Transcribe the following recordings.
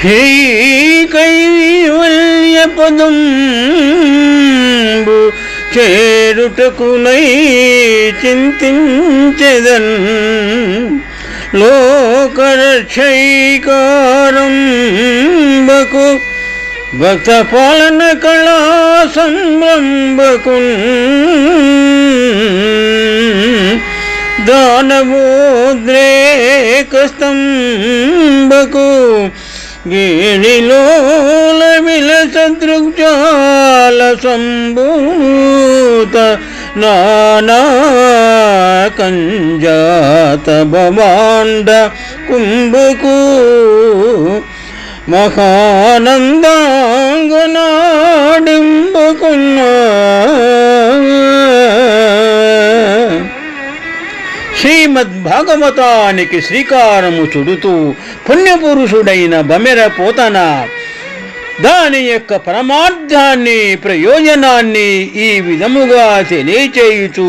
శ్రీకైవల్యపదంబు చేరుటకునై చింతించెదన్ లోకరక్షైకారంబకు భక్త పాలన కళా సంరంభకున్ దానవోద్రేకస్తంభకు గిరిలోల విలసదృగ్జాల సంభూత నానా కంజాత భవాండ కుంభకు మహానందాంగనాడింబకున్నా శ్రీమద్భాగవతానికి శ్రీకారము చుడుతూ పుణ్యపురుషుడైన బమెర పోతన దాని యొక్క పరమార్థాన్ని ప్రయోజనాన్ని ఈ విధముగా తెలియచేయుచు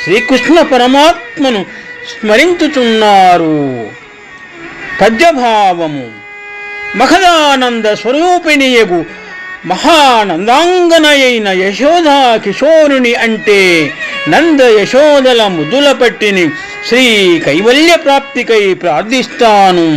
శ్రీకృష్ణ పరమాత్మను స్మరించుచున్నారు. పద్యభావము. మహదానంద స్వరూపిణియగు మహానందాంగనయైన యశోదా కిశోరుని అంటే నంద యశోదల ముద్దుల పట్టిని శ్రీ కైవల్య ప్రాప్తికై ప్రార్థిస్తాను.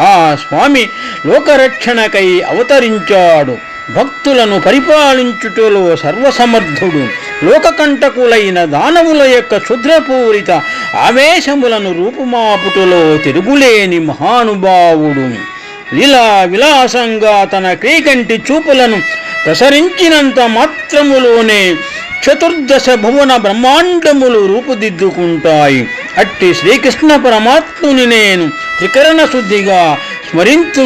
ఆ స్వామి లోకరక్షణకై అవతరించాడు. భక్తులను పరిపాలించుటలో సర్వసమర్థుడు. లోకకంటకులైన దానవుల యొక్క క్షుద్రపూరిత ఆవేశములను రూపుమాపుటలో తిరుగులేని మహానుభావుడు. లీలా విలాసంగా తన క్రీకంటి చూపులను ప్రసరించినంత మాత్రములోనే చతుర్దశ భువన బ్రహ్మాండములు రూపుదిద్దుకుంటాయి. అట్టి శ్రీకృష్ణ పరమాత్ముని నేను త్రికరణ శుద్ధిగా స్మరించు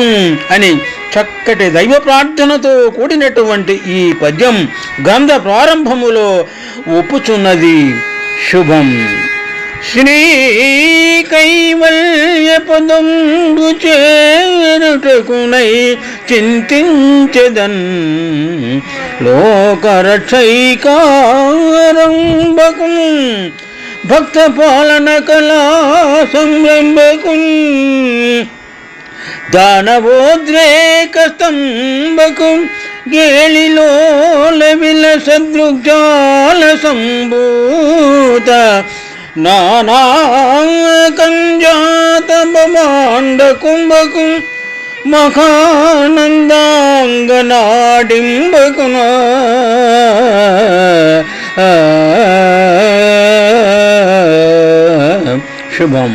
అని చక్కటి దైవ ప్రార్థనతో కూడినటువంటి ఈ పద్యం గ్రంథ ప్రారంభములో ఒప్పుచున్నది. శుభం. శ్రీ కైవల్యపదంబు చేరుటకునై చింతించెదన్ లోకరక్షైకారంభకున్ భక్త పాలన కళా సంరంభకున్ దానవోద్రేకస్తంభకున్ గేళిలోల విలసదృగ్జాల సంభూత నానా కంజాత భవాండ కుంభకు మహానందాంగనాడింబకున శుభం.